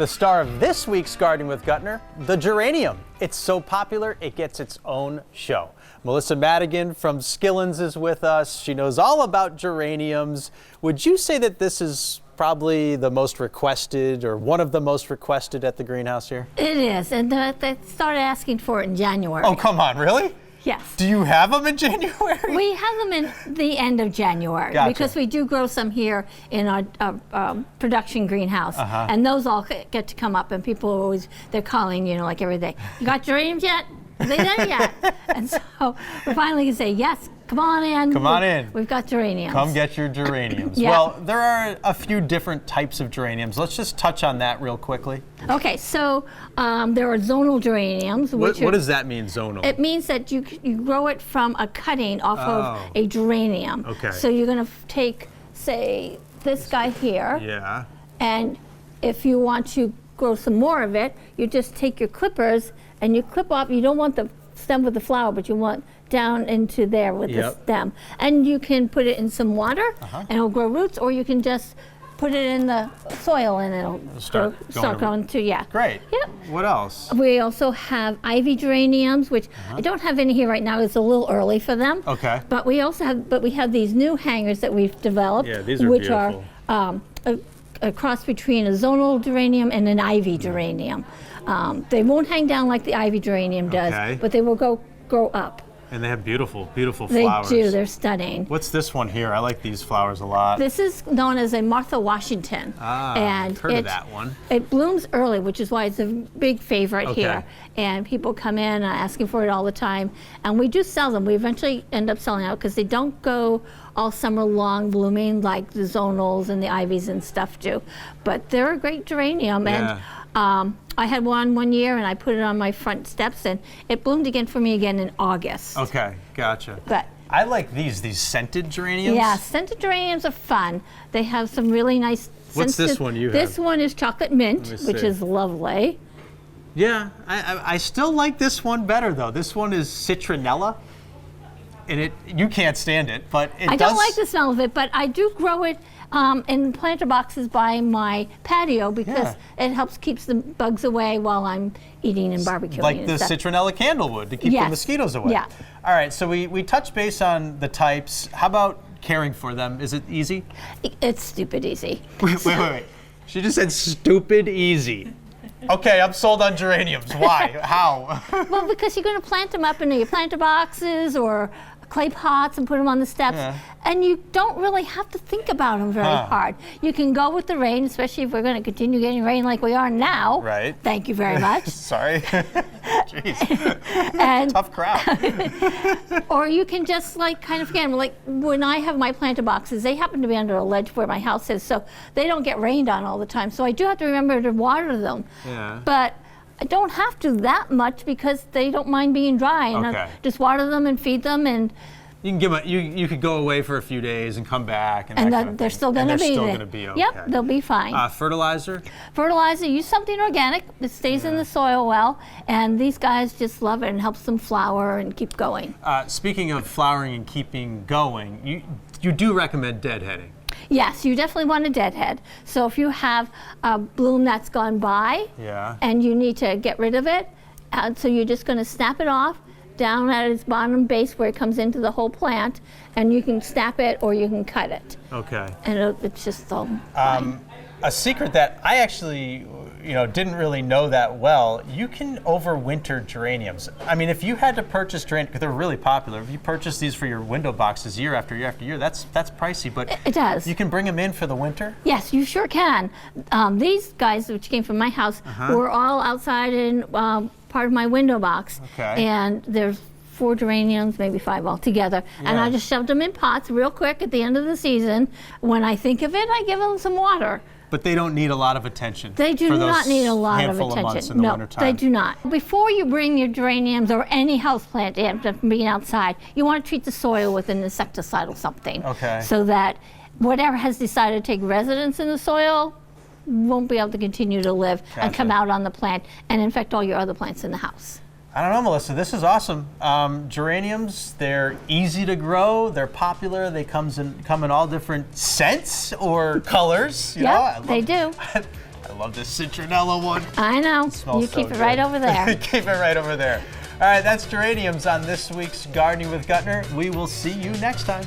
The star of this week's Gardening with Gutner, the geranium. It's so popular, it gets its own show. Melissa Madigan from Skillins is with us. She knows all about geraniums. Would you say that this is probably the most requested or one of the most requested at the greenhouse here? It is, and they started asking for it in January. Oh, come on, really? Yes. Do you have them in January? We have them in the end of January because we do grow some here in our production greenhouse, and those all get to come up, and people are always, they're calling, you know, like every day, you got geraniums yet? Are they done yet? And so we finally can say, yes, come on in. Come on in. We've got geraniums. Come get your geraniums. Yeah. Well, there are a few different types of geraniums. Let's just touch on that real quickly. Okay, so there are zonal geraniums. What does that mean, zonal? It means that you grow it from a cutting off of a geranium. Okay. So you're going to take, say, this guy here. Yeah. And if you want to grow some more of it, you just take your clippers and you clip off. You don't want the stem with the flower, but you want down into there with the stem. And you can put it in some water and it'll grow roots, or you can just put it in the soil and it'll start going to, Great. Yep. What else? We also have ivy geraniums, which I don't have any here right now. It's a little early for them. Okay. But we also have these new hangers that we've developed, these are which beautiful. are a cross between a zonal geranium and an ivy geranium. They won't hang down like the ivy geranium does, but they will grow up. And they have beautiful, beautiful They flowers. do. They're stunning. What's this one here? I like these flowers a lot. This is known as a Martha Washington. And I've heard of that one. It blooms early, which is why it's a big favorite here. And people come in asking for it all the time. And we do sell them. We eventually end up selling out because they don't go all summer long blooming like the zonals and the ivies and stuff do. But they're a great geranium. Yeah. And I had one year and I put it on my front steps and it bloomed again for me again in August. Okay, gotcha. But I like these scented geraniums. yeah, scented geraniums are fun. They have some really nice What's this one you have? This one is chocolate mint, which is lovely. Yeah, I still like this one better though. This one is citronella. And you can't stand it, but I don't like the smell of it, but I do grow it in planter boxes by my patio because it helps keeps the bugs away while I'm eating and barbecuing. Like the citronella candlewood to keep the mosquitoes away. Yeah. All right, so we touched base on the types. How about caring for them? Is it easy? It's stupid easy. Wait. She just said stupid easy. Okay, I'm sold on geraniums. Why? How? Well, because you're going to plant them up in your planter boxes or clay pots and put them on the steps, and you don't really have to think about them very hard. You can go with the rain, especially if we're going to continue getting rain like we are now. Right. Thank you very much. Sorry. Jeez. Tough crowd. Or you can just again, like when I have my planter boxes, they happen to be under a ledge where my house is, so they don't get rained on all the time. So I do have to remember to water them. Yeah. But I don't have to that much because they don't mind being dry, and I just water them and feed them, and you can give them. You could go away for a few days and come back, and they're still going to be okay. Yep, they'll be fine. Fertilizer. Fertilizer. Use something organic that stays in the soil well, and these guys just love it and helps them flower and keep going. Speaking of flowering and keeping going, you do recommend deadheading. Yes, you definitely want a deadhead. So if you have a bloom that's gone by and you need to get rid of it, so you're just going to snap it off down at its bottom base where it comes into the whole plant, and you can snap it or you can cut it. Okay. And it's just all fine. A secret that I actually didn't really know that well, you can overwinter geraniums. I mean, if you had to purchase geraniums, because they're really popular, if you purchase these for your window boxes year after year after year, that's pricey, but it does. You can bring them in for the winter? Yes, you sure can. These guys, which came from my house, were all outside in part of my window box. Okay. And there's 4 geraniums, maybe 5 altogether. And I just shoved them in pots real quick at the end of the season. When I think of it, I give them some water. But they don't need a lot of attention. They do not need a lot of Of months attention. in the wintertime. They do not. Before you bring your geraniums or any houseplant in from being outside, you want to treat the soil with an insecticide or something. Okay. So that whatever has decided to take residence in the soil won't be able to continue to live and come out on the plant and infect all your other plants in the house. I don't know, Melissa. This is awesome. Geraniums, they're easy to grow. They're popular. They come in all different scents or colors. You know? They do. I I love this citronella one. I know. Smells You so keep it good. right over there. Keep it right over there. All right, that's geraniums on this week's Gardening with Gutner. We will see you next time.